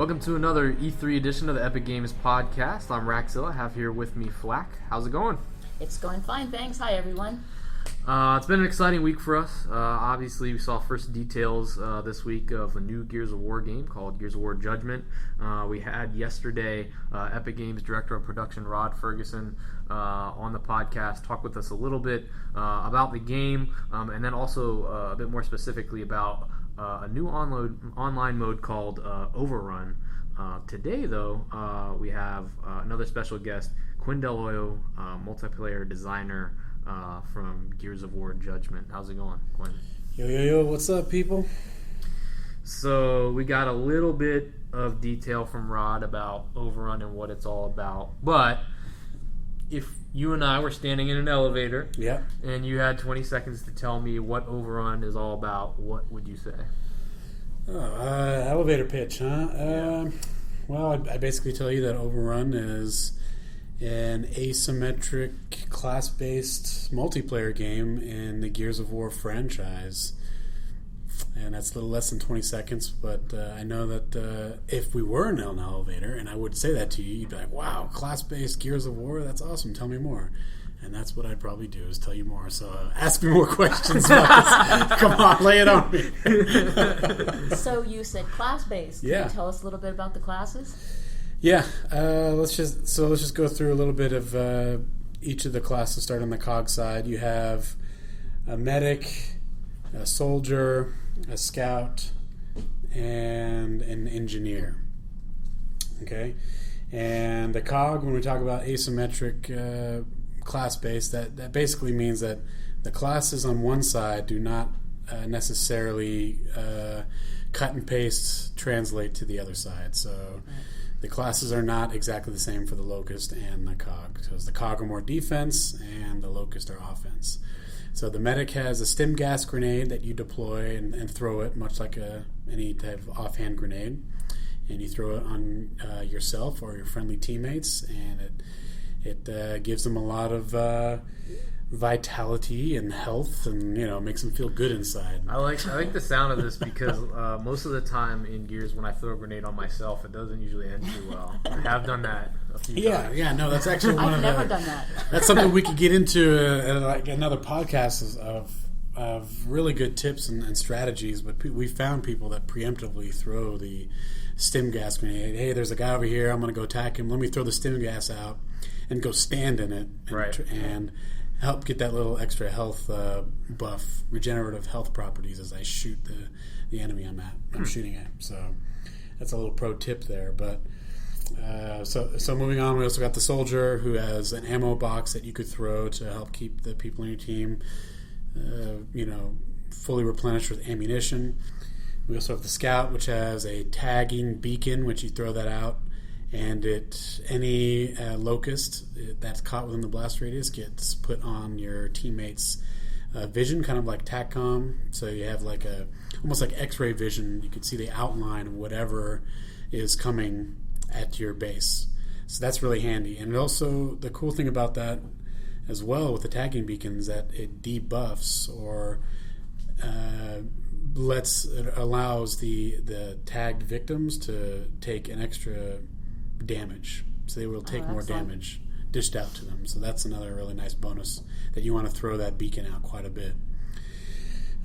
Welcome to another E3 edition of the Epic Games Podcast. I'm Raxilla. I have here with me Flack. How's it going? It's going fine, thanks. Hi, everyone. It's been an exciting week for us. Obviously, we saw first details this week of a new Gears of War game called Gears of War Judgment. We had yesterday Epic Games Director of Production Rod Ferguson on the podcast talk with us a little bit about the game, and then also a bit more specifically about a new online mode called OverRun. Today, though, we have another special guest, Quinn DelHoyo, multiplayer designer from Gears of War Judgment. How's it going, Quinn? Yo, what's up, people? So we got a little bit of detail from Rod about OverRun and what it's all about, but if you and I were standing in an elevator and you had 20 seconds to tell me what OverRun is all about, what would you say? Elevator pitch, huh? Well, I basically tell you that OverRun is an asymmetric, class-based multiplayer game in the Gears of War franchise. And that's a little less than 20 seconds, but I know that if we were in an elevator, and I would say that to you, you'd be like, wow, class-based Gears of War, that's awesome, tell me more. And that's what I'd probably do, is tell you more. So ask me more questions about this. Come on, lay it on me. So you said class-based. Can you tell us a little bit about the classes? Yeah, let's just go through a little bit of each of the classes. Start on the COG side. You have a medic, a soldier, a scout, and an engineer. Okay, and the COG, when we talk about asymmetric class-based, that basically means that the classes on one side do not necessarily cut and paste translate to the other side. So the classes are not exactly the same for the Locust and the COG. Because the COG are more defense and the Locust are offense. So the medic has a stim gas grenade that you deploy and throw it, much like any type of offhand grenade. And you throw it on yourself or your friendly teammates, and it gives them a lot of vitality and health, and makes them feel good inside. I like the sound of this because most of the time in Gears, when I throw a grenade on myself, it doesn't usually end too well. I have done that a few times. Yeah, no, that's actually one I've of never done that. That's something we could get into like another podcast of really good tips and strategies. But we found people that preemptively throw the stim gas grenade. Hey, there's a guy over here. I'm going to go attack him. Let me throw the stim gas out and go stand in it, and help get that little extra health buff, regenerative health properties as I shoot the enemy I'm shooting at. So that's a little pro tip there. But so moving on, we also got the soldier, who has an ammo box that you could throw to help keep the people in your team fully replenished with ammunition. We also have the scout, which has a tagging beacon, which you throw that out, and any locust that's caught within the blast radius gets put on your teammate's vision, kind of like TACCOM. So you have almost like X-ray vision. You can see the outline of whatever is coming at your base. So that's really handy. And also, the cool thing about that as well with the tagging beacon is that it debuffs or allows the tagged victims to take an extra damage. So they will take more damage dished out to them. So that's another really nice bonus, that you want to throw that beacon out quite a bit.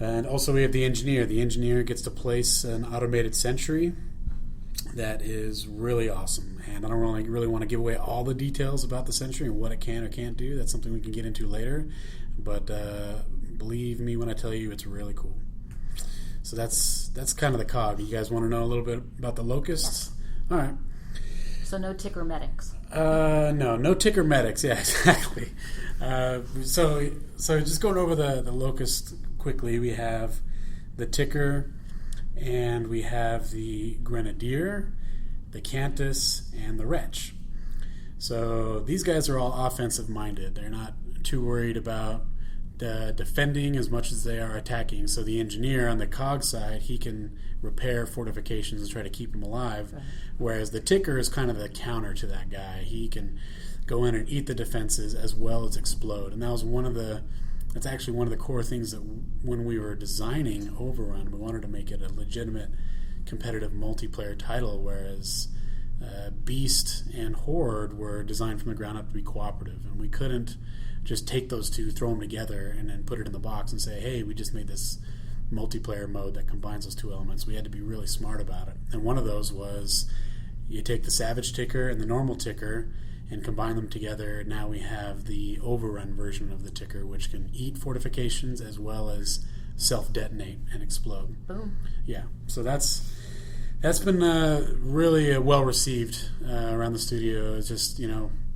And also we have the engineer. The engineer gets to place an automated sentry that is really awesome. And I don't really want to give away all the details about the sentry and what it can or can't do. That's something we can get into later. But believe me when I tell you, it's really cool. So that's kind of the COG. You guys want to know a little bit about the Locusts? Yes. All right. So no ticker medics. No ticker medics. Yeah, exactly. So just going over the Locust quickly, we have the ticker, and we have the Grenadier, the Cantus, and the Wretch. So these guys are all offensive minded. They're not too worried about defending as much as they are attacking. So the engineer on the COG side, he can repair fortifications and try to keep them alive, whereas the ticker is kind of the counter to that guy. He can go in and eat the defenses as well as explode. And that's actually one of the core things that when we were designing OverRun, we wanted to make it a legitimate competitive multiplayer title, whereas Beast and Horde were designed from the ground up to be cooperative, and we couldn't just take those two, throw them together, and then put it in the box and say, hey, we just made this multiplayer mode that combines those two elements. We had to be really smart about it. And one of those was you take the Savage ticker and the normal ticker and combine them together. Now we have the OverRun version of the ticker, which can eat fortifications as well as self-detonate and explode. Boom. Yeah, so that's been really well received around the studio. It's just,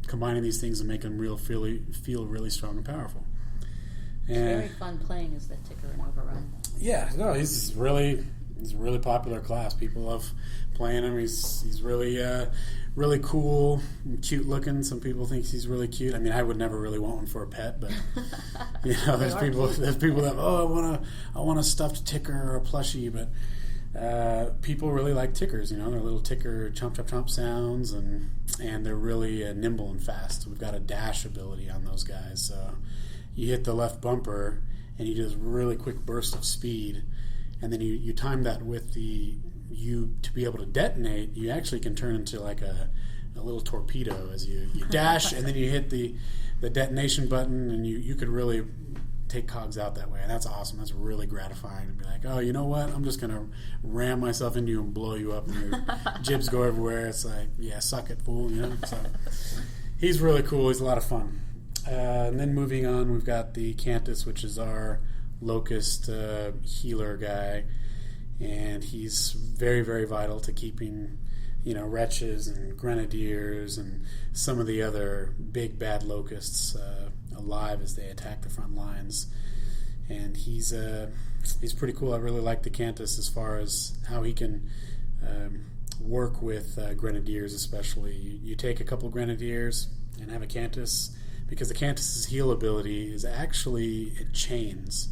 combining these things and making them feel really strong and powerful. It's very fun playing as the ticker in OverRun. Yeah, no, he's a really popular class. People love playing him. He's really cool, and cute looking. Some people think he's really cute. I mean, I would never really want one for a pet, but there's people that I want a stuffed ticker or a plushie, but people really like tickers. They're little ticker chomp chomp chomp sounds, and they're really nimble and fast. We've got a dash ability on those guys, so you hit the left bumper and you do this really quick burst of speed, and then you time that with to be able to detonate. You actually can turn into like a little torpedo as you dash, and then you hit the detonation button, and you could really take cogs out that way, and that's awesome. That's really gratifying to be like, oh, you know what? I'm just gonna ram myself into you and blow you up, and your jibs go everywhere. It's like, yeah, suck it, fool. So he's really cool. He's a lot of fun. And then moving on, we've got the Cantus, which is our Locust healer guy, and he's very, very vital to keeping wretches and grenadiers and some of the other big bad locusts alive as they attack the front lines. And he's pretty cool. I really like the Cantus as far as how he can work with grenadiers, especially. You take a couple grenadiers and have a Cantus, because the Cantus's heal ability is actually, it chains.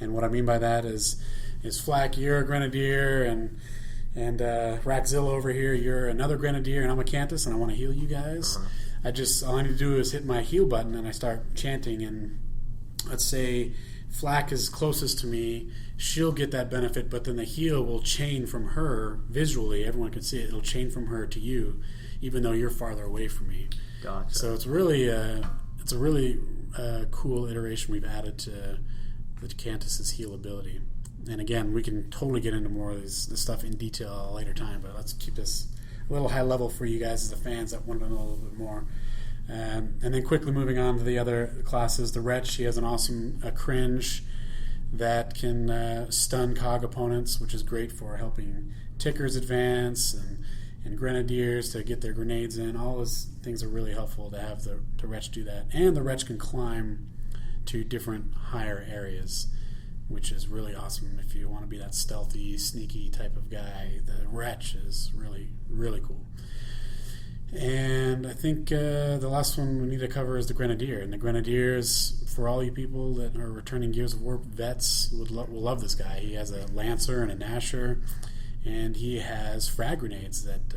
And what I mean by that is Flack, you're a grenadier, and Rackzilla over here, you're another grenadier, and I'm a Cantus, and I want to heal you guys. All I need to do is hit my heal button, and I start chanting, and let's say Flack is closest to me, she'll get that benefit, but then the heal will chain from her visually. Everyone can see it. It'll chain from her to you, even though you're farther away from me. Gotcha. So it's really a really cool iteration we've added to the Cantus's heal ability. And again, we can totally get into more of this stuff in detail at a later time, but let's keep this a little high level for you guys as the fans that want to know a little bit more. And then quickly moving on to the other classes, the Wretch, he has an awesome cringe that can stun cog opponents, which is great for helping tickers advance and grenadiers to get their grenades in. All those things are really helpful to have the Wretch do that. And the Wretch can climb to different higher areas, which is really awesome if you want to be that stealthy, sneaky type of guy. The Wretch is really, really cool. And I think the last one we need to cover is the Grenadier. And the Grenadiers, for all you people that are returning Gears of War vets, will love this guy. He has a Lancer and a Gnasher, and he has frag grenades that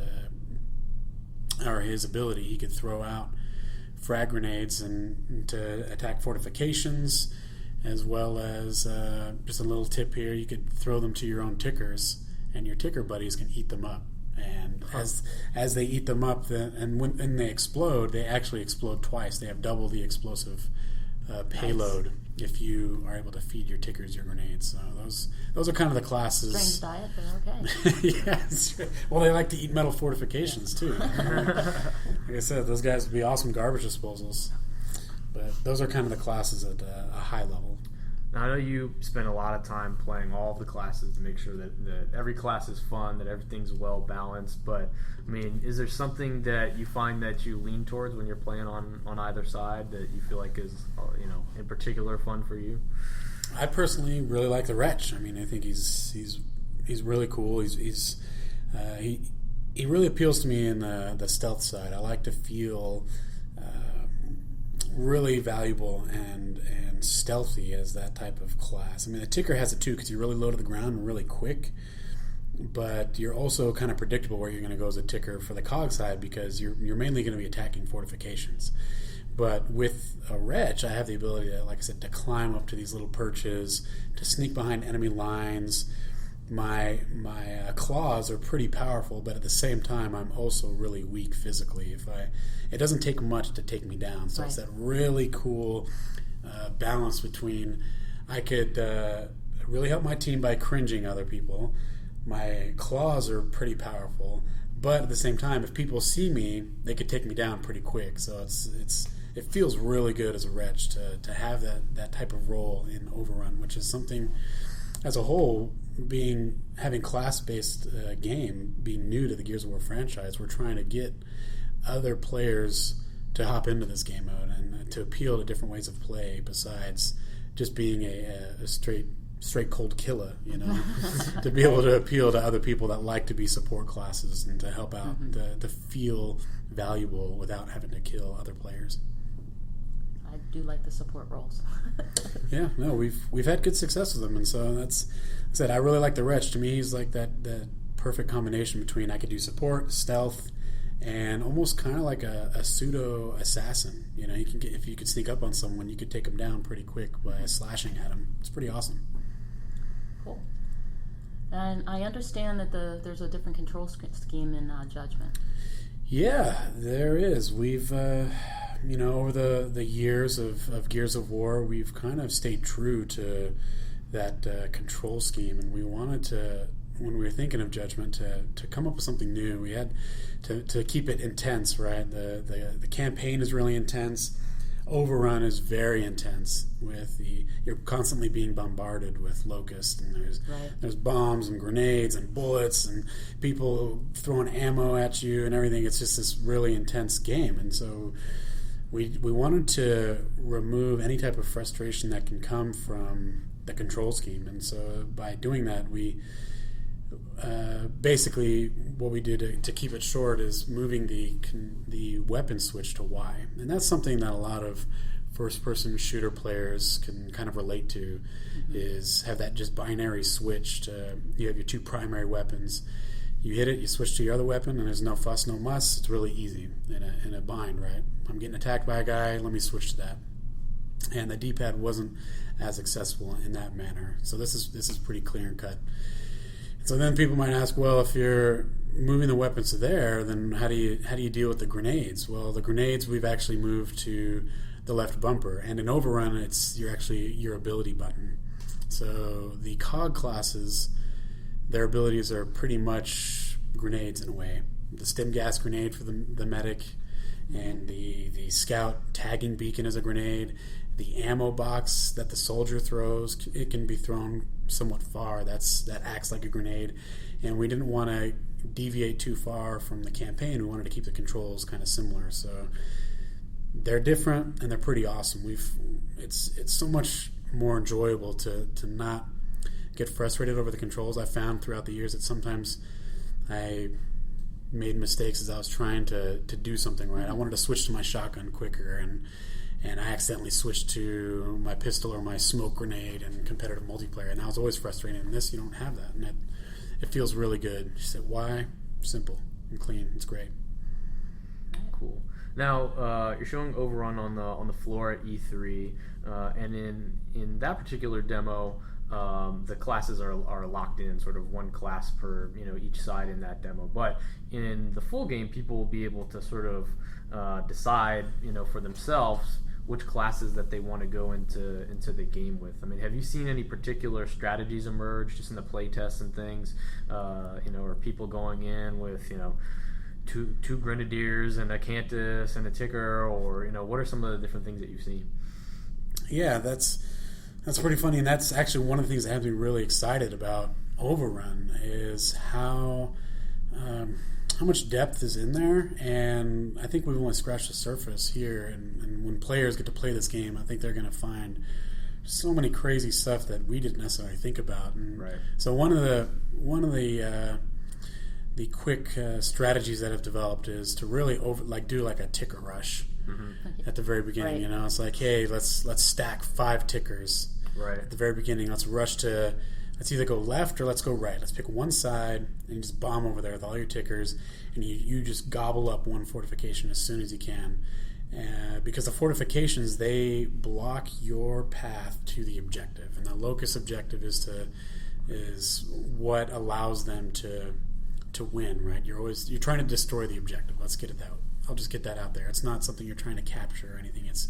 are his ability. He could throw out frag grenades and to attack fortifications, as well as just a little tip here, you could throw them to your own tickers, and your ticker buddies can eat them up. And as they eat them up, when they explode, they actually explode twice. They have double the explosive payload if you are able to feed your tickers your grenades. So those are kind of the classes. Strange diet, but okay. Yes. Well, they like to eat metal fortifications too. Like I said, those guys would be awesome garbage disposals. But those are kind of the classes at a high level. Now, I know you spend a lot of time playing all of the classes to make sure that every class is fun, that everything's well balanced. But I mean, is there something that you find that you lean towards when you're playing on either side that you feel like is in particular fun for you? I personally really like the Wretch. I mean, I think he's really cool. He really appeals to me in the stealth side. I like to feel really valuable and stealthy as that type of class. I mean, the Ticker has it too, because you're really low to the ground and really quick, but you're also kind of predictable where you're going to go as a Ticker for the cog side, because you're mainly going to be attacking fortifications. But with a Wretch, I have the ability to, like I said, to climb up to these little perches, to sneak behind enemy lines, my claws are pretty powerful, but at the same time, I'm also really weak physically. It doesn't take much to take me down. So it's that really cool balance between I could really help my team by cringing other people. My claws are pretty powerful, but at the same time, if people see me, they could take me down pretty quick. So it feels really good as a wretch to have that type of role in OverRun, which is something as a whole, having class-based game, being new to the Gears of War franchise, we're trying to get other players to hop into this game mode and to appeal to different ways of play besides just being a straight cold killer, to be able to appeal to other people that like to be support classes and to help out, to feel valuable without having to kill other players. I do like the support roles. Yeah, no, we've had good success with them, and so that's, like I said, I really like the Wretch. To me, he's like that perfect combination between I could do support, stealth, and almost kind of like a pseudo assassin. You can if you could sneak up on someone, you could take them down pretty quick by slashing at them. It's pretty awesome. Cool. And I understand that there's a different control scheme in Judgment. Yeah, there is. We've over the years of Gears of War, we've kind of stayed true to that control scheme, and we wanted to, when we were thinking of Judgment, to come up with something new. We had to keep it intense, right? The campaign is really intense. OverRun is very intense. You're constantly being bombarded with locusts, and there's bombs and grenades and bullets and people throwing ammo at you and everything. It's just this really intense game, and so we wanted to remove any type of frustration that can come from the control scheme. And so by doing that, we basically what we did to keep it short is moving the weapon switch to Y. And that's something that a lot of first-person shooter players can kind of relate to, is have that just binary switch to, you have your two primary weapons. You hit it, you switch to your other weapon, and there's no fuss, no muss. It's really easy in a bind, right? I'm getting attacked by a guy, let me switch to that. And the D-pad wasn't as accessible in that manner. So this is pretty clear and cut. So then people might ask, well, if you're moving the weapons to there, then how do you deal with the grenades? Well, the grenades we've actually moved to the left bumper, and in OverRun, it's your ability button. So the COG classes, their abilities are pretty much grenades in a way. The stim gas grenade for the medic, and the scout tagging beacon is a grenade. The ammo box that the soldier throws, it can be thrown somewhat far. That acts like a grenade. And we didn't want to deviate too far from the campaign. We wanted to keep the controls kind of similar. So they're different and they're pretty awesome. It's so much more enjoyable to not get frustrated over the controls. I found throughout the years that sometimes I made mistakes as I was trying to do something right. I wanted to switch to my shotgun quicker, and I accidentally switched to my pistol or my smoke grenade in competitive multiplayer, and that was always frustrating. In this, you don't have that, and it feels really good. Just said, why? Simple and clean. It's great. Cool. Now you're showing OverRun on the floor at E3, and in that particular demo, the classes are locked in, sort of one class per each side in that demo. But in the full game, people will be able to sort of decide for themselves which classes that they want to go into the game with. I mean, have you seen any particular strategies emerge just in the play tests and things? Are people going in with two grenadiers and a Cantus and a ticker, or what are some of the different things that you've seen? Yeah, that's pretty funny, and that's actually one of the things that has me really excited about OverRun is how much depth is in there, and I think we've only scratched the surface here. And when players get to play this game, I think they're going to find so many crazy stuff that we didn't necessarily think about. And right. So one of the quick strategies that have developed is to really do like a ticker rush. Mm-hmm. At the very beginning, right. It's like, hey, let's stack 5 tickers. Right. At the very beginning, let's rush to. Let's either go left or let's go right. Let's pick one side and you just bomb over there with all your tickers, and you just gobble up one fortification as soon as you can. Because the fortifications, they block your path to the objective. And the locus objective is is what allows them to win, right? You're trying to destroy the objective. Let's get it out. I'll just get that out there. It's not something you're trying to capture or anything. It's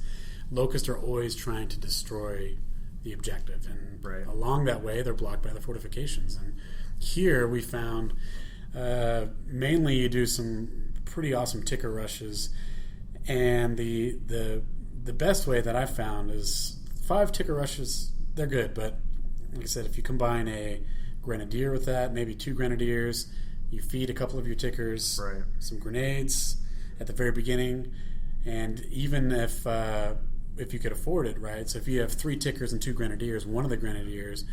locusts are always trying to destroy the objective, and along that way they're blocked by the fortifications. And here we found mainly you do some pretty awesome ticker rushes, and the best way that I found is 5 ticker rushes. They're good, but like I said, if you combine a grenadier with that, maybe 2 grenadiers, you feed a couple of your tickers some grenades at the very beginning, and even if you could afford it, right? So if you have 3 tickers and 2 grenadiers, one of the grenadiers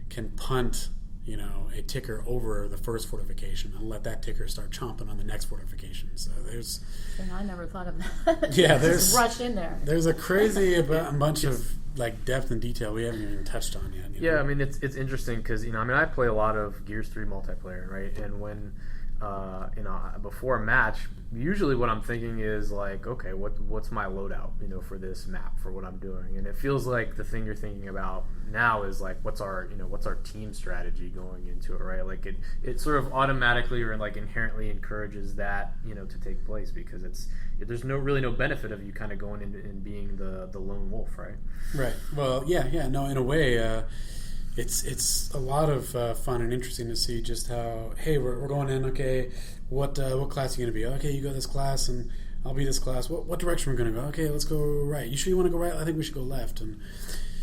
can punt, a ticker over the first fortification and let that ticker start chomping on the next fortification. So there's... And I never thought of that. Yeah, there's... Just rushed in there. There's a crazy bunch of depth and detail we haven't even touched on yet. Yeah, I mean, it's interesting because, I play a lot of Gears 3 multiplayer, right? And when, before a match, usually what I'm thinking is okay, what's my loadout, for this map, for what I'm doing? And it feels like the thing you're thinking about now is what's our team strategy going into it, right? It sort of automatically or inherently encourages that, to take place, because there's really no benefit of you kind of going in and being the lone wolf, right? Right. Well, yeah. No, in a way, it's a lot of fun and interesting to see just how, hey, we're going in, okay, what class are you going to be? Okay, you go this class, and I'll be this class. What direction we're going to go? Okay, let's go right. You sure you want to go right? I think we should go left. And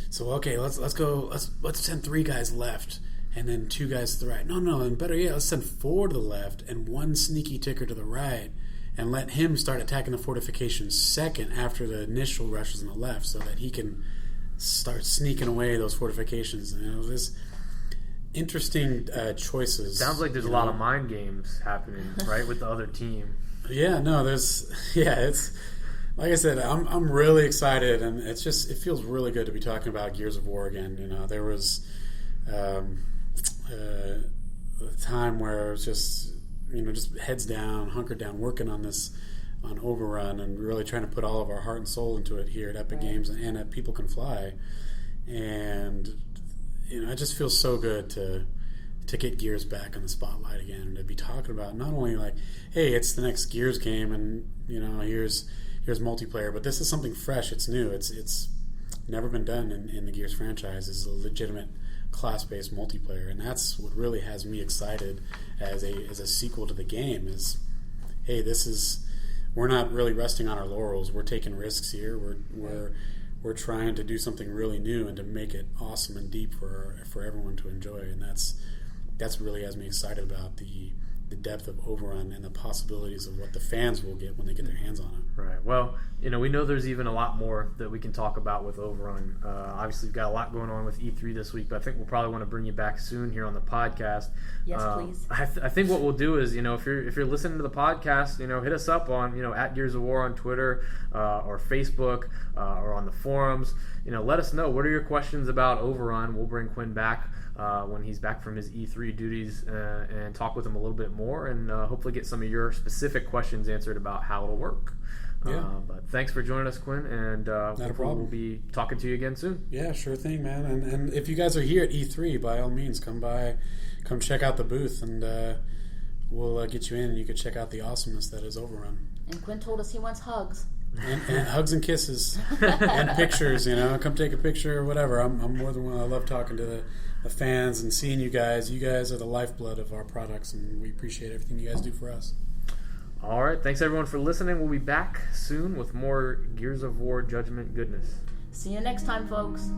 so, okay, let's go. Let's send 3 guys left, and then 2 guys to the right. No, and better yet, let's send 4 to the left and 1 sneaky ticker to the right, and let him start attacking the fortifications second after the initial rushes on the left, so that he can start sneaking away those fortifications. This interesting choices. Sounds like there's a lot of mind games happening, right, with the other team. Yeah, no, it's like I said, I'm really excited, and it feels really good to be talking about Gears of War again. There was a time where it was just heads down, hunkered down, working on OverRun, and really trying to put all of our heart and soul into it here at Epic Games and at People Can Fly. And it just feels so good to get Gears back on the spotlight again, and to be talking about not only hey, it's the next Gears game, and here's multiplayer, but this is something fresh. It's new. It's never been done in the Gears franchise. Is a legitimate class-based multiplayer, and that's what really has me excited as a sequel to the game. Is, hey, we're not really resting on our laurels. We're taking risks here. We're trying to do something really new and to make it awesome and deep for everyone to enjoy. And that's really has me excited about the depth of OverRun and the possibilities of what the fans will get when they get their hands on it. Right. Well, we know there's even a lot more that we can talk about with OverRun. Obviously, we've got a lot going on with E3 this week, but I think we'll probably want to bring you back soon here on the podcast. Yes, please. I think what we'll do is, if you're listening to the podcast, hit us up on, at Gears of War on Twitter or Facebook or on the forums. Let us know, what are your questions about OverRun. We'll bring Quinn back when he's back from his E3 duties and talk with him a little bit more, and hopefully get some of your specific questions answered about how it'll work. But thanks for joining us, Quinn, and we'll be talking to you again soon. Yeah, sure thing, man. And if you guys are here at E3, by all means, come check out the booth, and we'll get you in, and you can check out the awesomeness that is OverRun. And Quinn told us he wants hugs. And hugs and kisses and pictures, come take a picture or whatever. I'm more than one. I love talking to the fans and seeing you guys. You guys are the lifeblood of our products, and we appreciate everything you guys do for us. All right. Thanks, everyone, for listening. We'll be back soon with more Gears of War Judgment goodness. See you next time, folks.